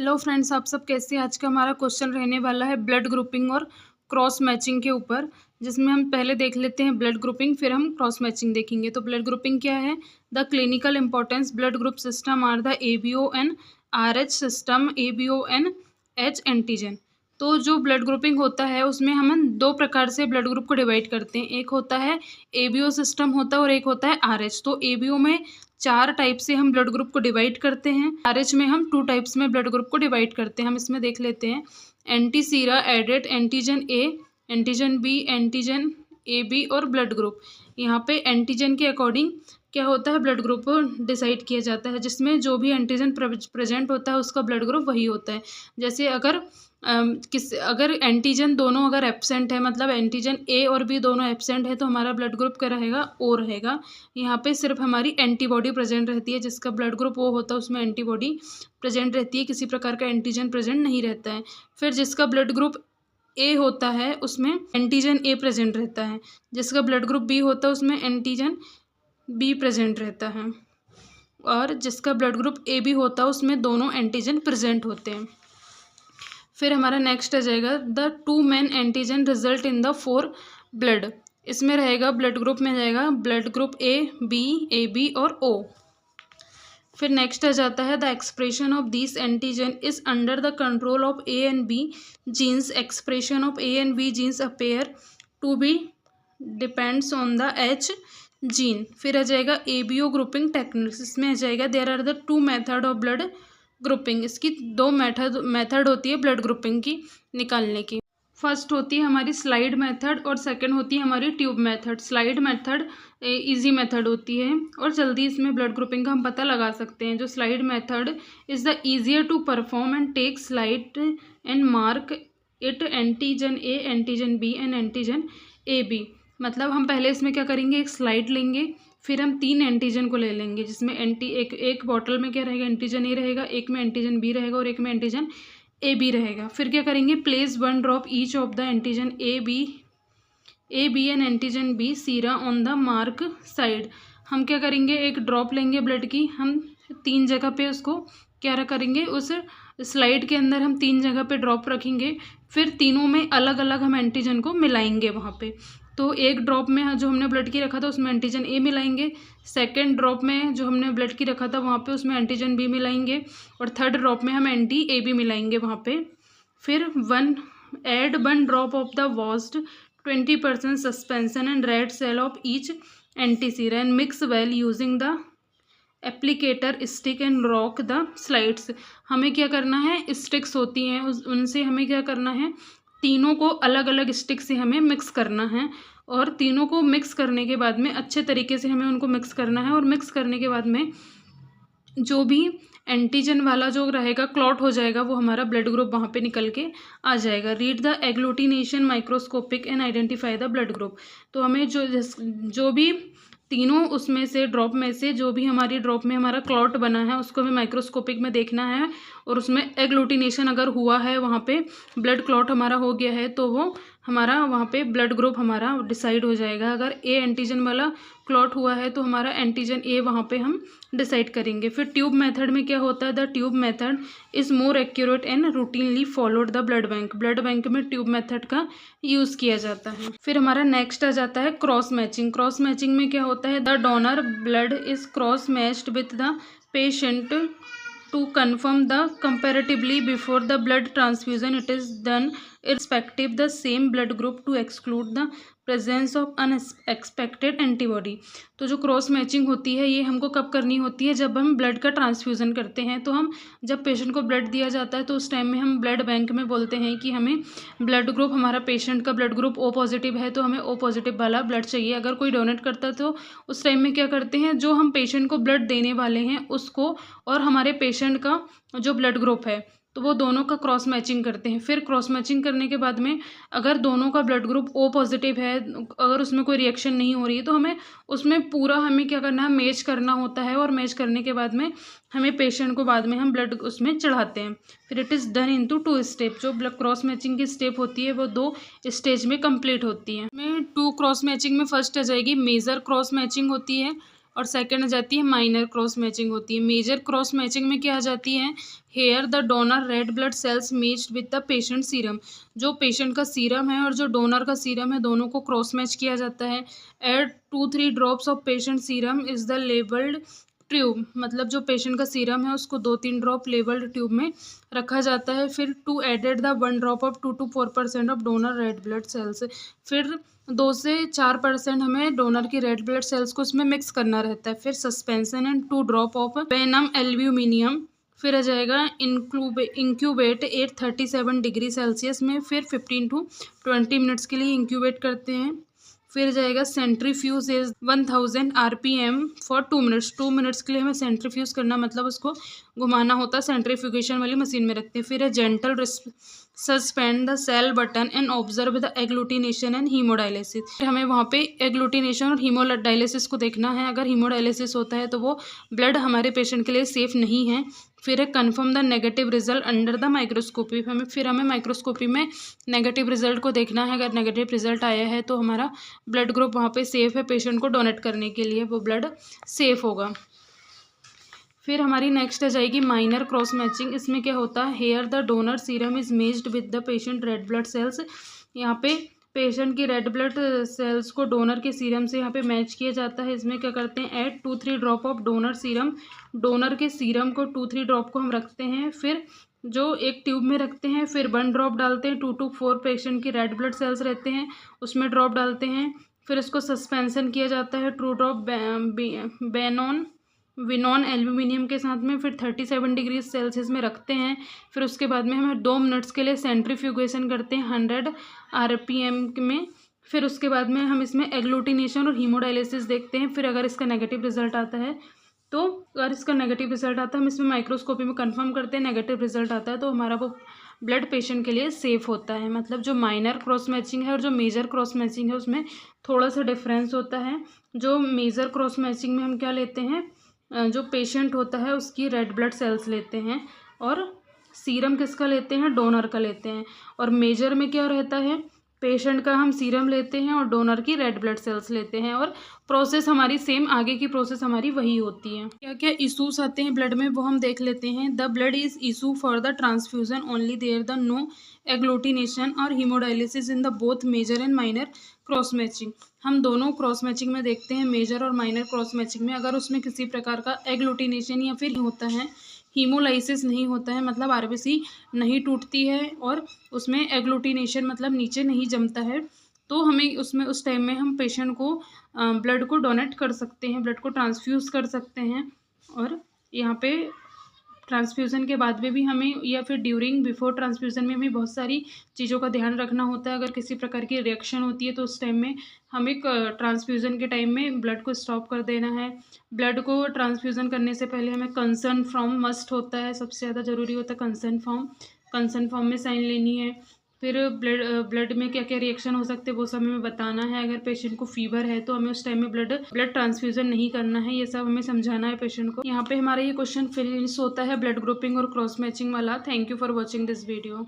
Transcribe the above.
Hello friends, आप सब कैसे हैं। आज का हमारा क्वेश्चन रहने वाला है ब्लड ग्रुपिंग और क्रॉस मैचिंग के ऊपर, जिसमें हम पहले देख लेते हैं ब्लड ग्रुपिंग, फिर हम क्रॉस मैचिंग देखेंगे। तो ब्लड ग्रुपिंग क्या है? The clinical importance blood group system are the ABO and RH system, ABO and H antigen. तो जो ब्लड ग्रुपिंग होता है उसमें हम दो प्रकार से ब्लड ग्रुप को डिवाइड करते हैं। एक होता है ABO सिस्टम होता है और एक होता है RH। तो ABO में 4 टाइप से हम ब्लड ग्रुप को डिवाइड करते हैं। RH में हम 2 टाइप्स में ब्लड ग्रुप को डिवाइड करते हैं। हम इसमें देख लेते हैं antisera added, antigen A, antigen B, antigen AB और ब्लड ग्रुप। यहाँ पे एंटीजन के अकॉर्डिंग क्या होता है, ब्लड ग्रुप डिसाइड किया जाता है, जिसमें जो भी एंटीजन प्रेजेंट होता है उसका ब्लड ग्रुप वही होता है। जैसे अगर एंटीजन दोनों अगर एब्सेंट है, मतलब एंटीजन A और B दोनों एब्सेंट है, तो हमारा ब्लड ग्रुप क्या रहेगा? O रहेगा। यहाँ पे सिर्फ हमारी एंटीबॉडी प्रेजेंट रहती है, जिसका ब्लड ग्रुप O होता है उसमें एंटीबॉडी प्रेजेंट रहती है, किसी प्रकार का एंटीजन प्रेजेंट नहीं रहता है। फिर जिसका ब्लड ग्रुप A होता है उसमें एंटीजन A प्रेजेंट रहता है, जिसका ब्लड ग्रुप B होता है उसमें एंटीजन B प्रेजेंट रहता है, और जिसका ब्लड ग्रुप AB होता है उसमें दोनों एंटीजन प्रेजेंट होते हैं। फिर हमारा नेक्स्ट आ जाएगा the 2 main antigen result in the 4 blood. इसमें रहेगा ब्लड ग्रुप में जाएगा blood group A, B, AB और O। फिर नेक्स्ट आ जाता है the expression of this antigen is under the control of A and B genes. Expression of A and B genes appear to be depends on the H gene. फिर आ जाएगा ABO grouping techniques. इसमें आ जाएगा there are the 2 method of blood grouping. इसकी 2 method होती है blood grouping की निकालने की। फर्स्ट होती है हमारी स्लाइड मेथड और सेकंड होती है हमारी tube method. Slide method easy method होती है और जल्दी इसमें ब्लड ग्रुपिंग का हम पता लगा सकते हैं। जो slide method is the easier to perform and take slide and mark it antigen A, antigen B and antigen AB। मतलब हम पहले इसमें क्या करेंगे, एक स्लाइड लेंगे, फिर हम 3 एंटीजन को ले लेंगे, जिसमें एक बॉटल में क्या रहेगा, एंटीजन A रहेगा, एक में एंटीजन B रहेगा और एक में एंटीजन AB रहेगा। फिर क्या करेंगे, place 1 drop each of the antigen A, B and antigen B Sira on the mark side. हम क्या करेंगे, एक ड्रॉप लेंगे ब्लड की, हम 3 जगह पे उसको क्या करेंगे, उस स्लाइड के अंदर हम 3 जगह पे ड्रॉप रखेंगे, फिर तीनों में अलग अलग हम एंटीजन को मिलाएंगे वहाँ पे। तो एक ड्रॉप में जो हमने ब्लड की रखा था उसमें एंटीजन A मिलाएंगे, सेकंड ड्रॉप में जो हमने ब्लड की रखा था वहाँ पे उसमें एंटीजन B मिलाएंगे, और थर्ड ड्रॉप में हम एंटी AB मिलाएंगे वहाँ पे। फिर 1 drop of the washed 20% suspension and red cell of each antisera and mix well using the applicator stick and rock the slides. हमें क्या करना है, स्टिक्स होती हैं उनसे हमें क्या करना है, तीनों को अलग अलग स्टिक से हमें मिक्स करना है, और तीनों को मिक्स करने के बाद में अच्छे तरीके से हमें उनको मिक्स करना है, और मिक्स करने के बाद में जो भी एंटीजन वाला जो रहेगा क्लॉट हो जाएगा, वो हमारा ब्लड ग्रुप वहाँ पे निकल के आ जाएगा। Read the agglutination microscopic and identify the blood group. तो हमें जो भी तीनों उसमें से ड्रॉप में से जो भी हमारी ड्रॉप में हमारा क्लॉट बना है उसको हमें माइक्रोस्कोपिक में देखना है, और उसमें एग्लूटिनेशन अगर हुआ है, वहाँ पे ब्लड क्लॉट हमारा हो गया है, तो वो हमारा वहाँ पे ब्लड ग्रुप हमारा डिसाइड हो जाएगा। अगर A एंटीजन वाला क्लॉट हुआ है तो हमारा एंटीजन A वहाँ पे हम डिसाइड करेंगे। फिर ट्यूब मेथड में क्या होता है, the tube method is more accurate and routinely followed the blood bank. Blood bank में ट्यूब मेथड का यूज़ किया जाता है। फिर हमारा नेक्स्ट आ जाता है क्रॉस मैचिंग। क्रॉस मैचिंग में क्या होता है, the donor blood is cross matched with the patient to confirm the comparatively before the blood transfusion. It is done irrespective the same blood group to exclude the presence of unexpected antibody। तो जो cross matching होती है ये हमको कब करनी होती है, जब हम ब्लड का ट्रांसफ्यूज़न करते हैं। तो हम जब पेशेंट को ब्लड दिया जाता है तो उस टाइम में हम ब्लड बैंक में बोलते हैं कि हमें ब्लड ग्रुप, हमारा पेशेंट का ब्लड ग्रुप O पॉजिटिव है तो हमें O पॉजिटिव वाला ब्लड चाहिए। अगर कोई डोनेट करता है तो उस टाइम में क्या करते हैं, जो हम पेशेंट को ब्लड देने वाले हैं उसको और हमारे पेशेंट का जो ब्लड ग्रुप है तो वो दोनों का क्रॉस मैचिंग करते हैं। फिर क्रॉस मैचिंग करने के बाद में अगर दोनों का ब्लड ग्रुप O पॉजिटिव है, अगर उसमें कोई रिएक्शन नहीं हो रही है, तो हमें उसमें पूरा हमें क्या करना है, मैच करना होता है, और मैच करने के बाद में हमें पेशेंट को बाद में हम ब्लड उसमें चढ़ाते हैं। फिर it is done into 2 step. जो ब्लड क्रॉस मैचिंग की स्टेप होती है वो 2 स्टेज में कंप्लीट होती है। में 2 क्रॉस मैचिंग में फर्स्ट आ जाएगी मेजर क्रॉस मैचिंग होती है, और सेकंड आ जाती है माइनर क्रॉस मैचिंग होती है। मेजर क्रॉस मैचिंग में क्या आ जाती है, here the donor red blood cells matched with the patient serum, जो पेशेंट का सीरम है और जो डोनर का सीरम है दोनों को क्रॉस मैच किया जाता है। Add 2-3 drops of patient serum is the labelled tube, मतलब जो पेशेंट का सीरम है उसको 2-3 ड्रॉप लेबल्ड ट्यूब में रखा जाता है। फिर to added the 1 drop of 2 to 4% of donor red blood cells, फिर 2 से 4% हमें डोनर की रेड ब्लड सेल्स को उसमें मिक्स करना रहता है। फिर suspension and 2 drop of venom albumin, फिर आ जाएगा इंक्यूबेट 837 डिग्री सेल्सियस में, फिर 15 to 20 मिनट्स के लिए इंक्यूबेट करते हैं। फिर जाएगा centrifuge is 1000 RPM for 2 minutes, 2 minutes के लिए हमें सेंट्रीफ्यूज करना, मतलब उसको घुमाना होता है, सेंट्रीफ्यूगेशन वाली मशीन में रखते हैं। फिर है gentle suspend the cell button and observe the agglutination and haemodialysis, फिर हमें वहाँ पे एग्लूटिनेशन और हीमोडायलिसिस को देखना है। अगर हीमोडायलिसिस होता है तो वो ब्लड हमारे पेशेंट के लिए सेफ़ नहीं है। फिर है confirm the negative result under the microscopy, फिर हमें माइक्रोस्कोपी में नेगेटिव रिजल्ट को देखना है। अगर नेगेटिव रिजल्ट आया है तो हमारा ब्लड ग्रुप वहाँ पे सेफ़ है, पेशेंट को डोनेट करने के लिए वो ब्लड सेफ़ होगा। फिर हमारी नेक्स्ट आ जाएगी माइनर क्रॉस मैचिंग। इसमें क्या होता है, here the donor serum is matched with the patient red blood cells, यहाँ पे पेशेंट की रेड ब्लड सेल्स को डोनर के सीरम से यहाँ पे मैच किया जाता है। इसमें क्या करते हैं, add 2-3 drop of donor serum, donor के सीरम को 2-3 ड्रॉप को हम रखते हैं, फिर जो एक ट्यूब में रखते हैं, फिर 1 ड्रॉप डालते हैं। 2 to 4 पेशेंट की रेड ब्लड सेल्स रहते हैं उसमें ड्रॉप डालते हैं। फिर इसको सस्पेंसन किया जाता है 2 ड्रॉप विनॉन एल्यूमिनियम के साथ में, फिर 37 डिग्री सेल्सियस में रखते हैं। फिर उसके बाद में हमें 2 मिनट्स के लिए सेंट्रीफ्यूगेशन करते हैं 100 RPM में। फिर उसके बाद में हम इसमें एग्लूटिनेशन और हीमोडायलिसिस देखते हैं। फिर अगर इसका नेगेटिव रिजल्ट आता है तो हम इसमें माइक्रोस्कोपी में कंफर्म करते हैं, नेगेटिव रिजल्ट आता है तो हमारा वो ब्लड पेशेंट के लिए सेफ़ होता है। मतलब जो माइनर क्रॉस मैचिंग है और जो मेजर क्रॉस मैचिंग है उसमें थोड़ा सा डिफरेंस होता है। जो मेजर क्रॉस मैचिंग में हम क्या लेते हैं, जो पेशेंट होता है उसकी रेड ब्लड सेल्स लेते हैं और सीरम किसका लेते हैं, डोनर का लेते हैं। और मेजर में क्या रहता है, पेशेंट का हम सीरम लेते हैं और डोनर की रेड ब्लड सेल्स लेते हैं, और प्रोसेस हमारी सेम, आगे की प्रोसेस हमारी वही होती है। क्या क्या इशूज़ आते हैं ब्लड में वो हम देख लेते हैं। The blood is issue for the transfusion only there the no agglutination और haemodialysis in the both major and minor cross matching. हम दोनों क्रॉस मैचिंग में देखते हैं, मेजर और माइनर क्रॉस मैचिंग में अगर उसमें किसी प्रकार का एग्लूटिनेशन या फिर होता है, हीमोलाइसिस नहीं होता है, मतलब RBC नहीं टूटती है और उसमें एग्लूटिनेशन मतलब नीचे नहीं जमता है, तो हमें उसमें उस टाइम में हम पेशेंट को ब्लड को डोनेट कर सकते हैं, ब्लड को ट्रांसफ्यूज़ कर सकते हैं। और यहाँ पे ट्रांसफ्यूज़न के बाद में भी हमें, या फिर ड्यूरिंग बिफोर ट्रांसफ्यूज़न में भी बहुत सारी चीज़ों का ध्यान रखना होता है। अगर किसी प्रकार की रिएक्शन होती है तो उस टाइम में हमें ट्रांसफ्यूज़न के टाइम में ब्लड को स्टॉप कर देना है। ब्लड को ट्रांसफ्यूज़न करने से पहले हमें कंसर्न फॉर्म मस्ट होता है, सबसे ज़्यादा ज़रूरी होता है कंसर्न फॉर्म में साइन लेनी है। फिर ब्लड में क्या क्या रिएक्शन हो सकते हैं वो सब हमें बताना है। अगर पेशेंट को फीवर है तो हमें उस टाइम में ब्लड ट्रांसफ्यूजन नहीं करना है, ये सब हमें समझाना है पेशेंट को। यहाँ पे हमारा ये क्वेश्चन फिनिश होता है ब्लड ग्रुपिंग और क्रॉस मैचिंग वाला। Thank you for watching this video.